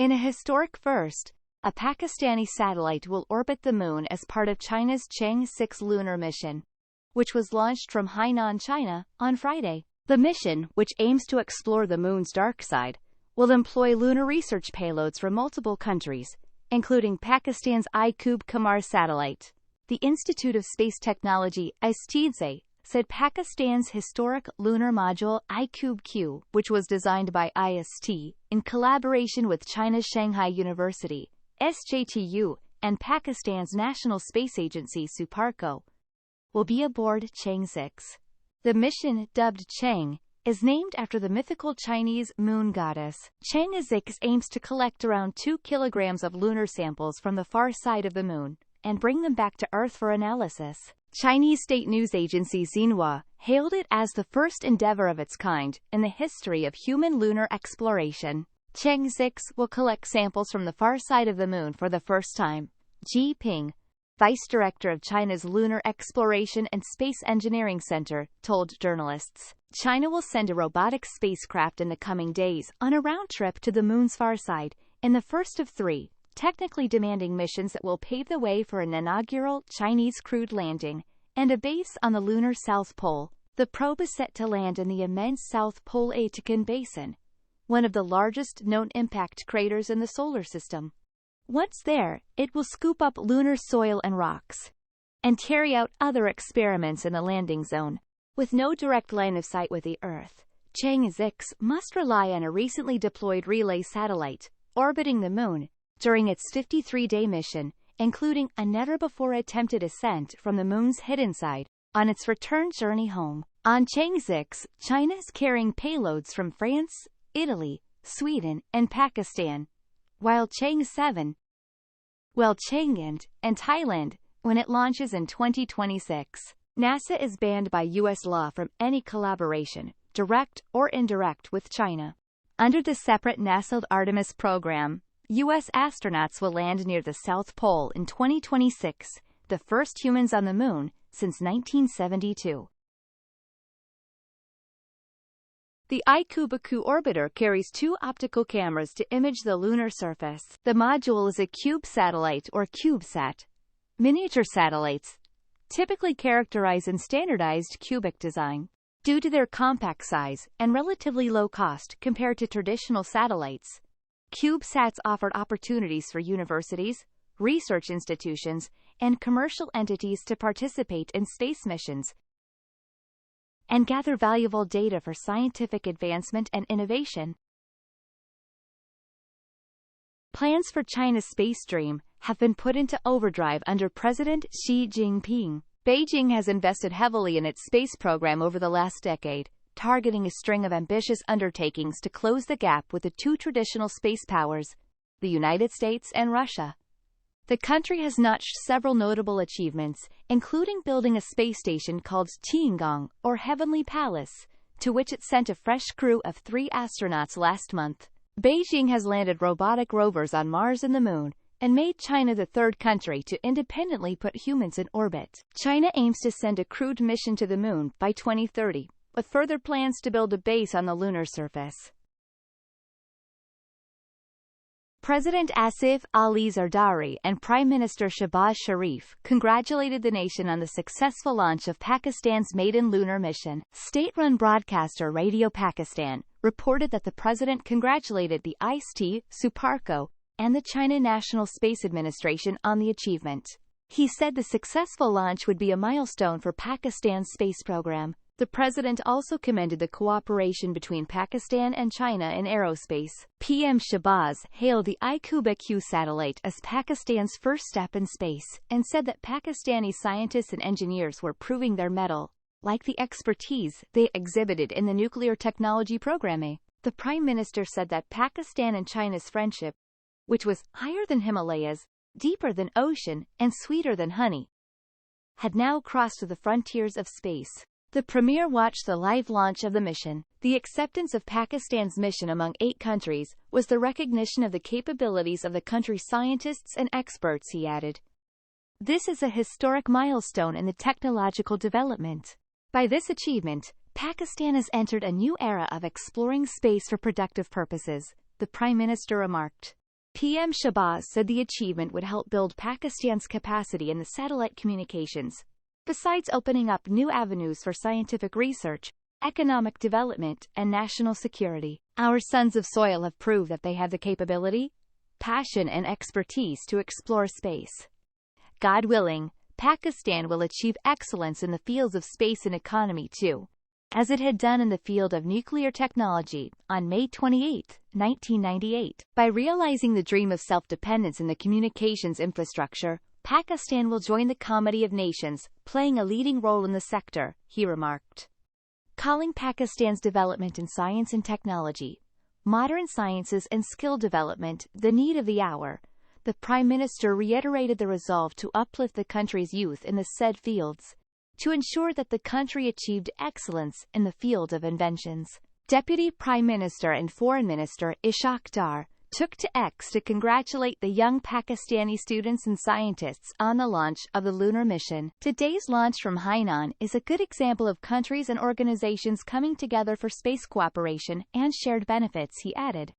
In a historic first, a Pakistani satellite will orbit the Moon as part of China's Chang'e 6 lunar mission, which was launched from Hainan, China, on Friday. The mission, which aims to explore the Moon's dark side, will employ lunar research payloads from multiple countries, including Pakistan's iCube-Qamar satellite. The Institute of Space Technology, ISTDSE, said Pakistan's historic lunar module iCube-Q, which was designed by IST, in collaboration with China's Shanghai University, SJTU, and Pakistan's National Space Agency SuparCo, will be aboard Chang'e 6. The mission, dubbed Chang'e, is named after the mythical Chinese moon goddess. Chang'e 6 aims to collect around 2 kilograms of lunar samples from the far side of the Moon and bring them back to Earth for analysis. Chinese state news agency Xinhua hailed it as the first endeavor of its kind in the history of human lunar exploration. Chang'e 6 will collect samples from the far side of the Moon for the first time. Ji Ping, Vice Director of China's Lunar Exploration and Space Engineering Center, told journalists, China will send a robotic spacecraft in the coming days on a round trip to the Moon's far side, in the first of 3, technically demanding missions that will pave the way for an inaugural Chinese crewed landing and a base on the lunar South Pole. The probe is set to land in the immense South Pole Aitken Basin, one of the largest known impact craters in the solar system. Once there, it will scoop up lunar soil and rocks and carry out other experiments in the landing zone. With no direct line of sight with the Earth, Chang'e 6 must rely on a recently deployed relay satellite orbiting the Moon during its 53-day mission, including a never-before-attempted ascent from the Moon's hidden side on its return journey home. On Chang'e 6, China is carrying payloads from France, Italy, Sweden, and Pakistan, while Chang'e 7 will Chang'e and Thailand when it launches in 2026. NASA is banned by U.S. law from any collaboration, direct or indirect, with China. Under the separate NASA Artemis program, U.S. astronauts will land near the South Pole in 2026, the first humans on the Moon since 1972. The iCube-Q orbiter carries 2 optical cameras to image the lunar surface. The module is a cube satellite or CubeSat. Miniature satellites, typically characterized in standardized cubic design. Due to their compact size and relatively low cost compared to traditional satellites, CubeSats offered opportunities for universities, research institutions, and commercial entities to participate in space missions and gather valuable data for scientific advancement and innovation. Plans for China's space dream have been put into overdrive under President Xi Jinping. Beijing has invested heavily in its space program over the last decade, targeting a string of ambitious undertakings to close the gap with the 2 traditional space powers, the United States and Russia. The country has notched several notable achievements, including building a space station called Tiangong, or Heavenly Palace, to which it sent a fresh crew of 3 astronauts last month. Beijing has landed robotic rovers on Mars and the Moon, and made China the 3rd country to independently put humans in orbit. China aims to send a crewed mission to the Moon by 2030, with further plans to build a base on the lunar surface. President Asif Ali Zardari and Prime Minister Shehbaz Sharif congratulated the nation on the successful launch of Pakistan's maiden lunar mission. State-run broadcaster Radio Pakistan reported that the president congratulated the IST, SuparCo, and the China National Space Administration on the achievement. He said the successful launch would be a milestone for Pakistan's space program. The president also commended the cooperation between Pakistan and China in aerospace. PM Shehbaz hailed the iCube-Q satellite as Pakistan's first step in space, and said that Pakistani scientists and engineers were proving their mettle, like the expertise they exhibited in the nuclear technology program. The Prime Minister said that Pakistan and China's friendship, which was higher than Himalayas, deeper than ocean, and sweeter than honey, had now crossed the frontiers of space. The premier watched the live launch of the mission. The acceptance of Pakistan's mission among 8 countries was the recognition of the capabilities of the country's scientists and experts, he added. This is a historic milestone in the technological development. By this achievement, Pakistan has entered a new era of exploring space for productive purposes, the Prime Minister remarked. PM Shahbaz said the achievement would help build Pakistan's capacity in the satellite communications, besides opening up new avenues for scientific research, economic development, and national security. Our sons of soil have proved that they have the capability, passion, and expertise to explore space. God willing, Pakistan will achieve excellence in the fields of space and economy too, as it had done in the field of nuclear technology on May 28, 1998. By realizing the dream of self-dependence in the communications infrastructure, Pakistan will join the Comity of Nations, playing a leading role in the sector, he remarked. Calling Pakistan's development in science and technology, modern sciences and skill development, the need of the hour, the Prime Minister reiterated the resolve to uplift the country's youth in the said fields, to ensure that the country achieved excellence in the field of inventions. Deputy Prime Minister and Foreign Minister Ishaq Dar took to X to congratulate the young Pakistani students and scientists on the launch of the lunar mission. Today's launch from Hainan is a good example of countries and organizations coming together for space cooperation and shared benefits, he added.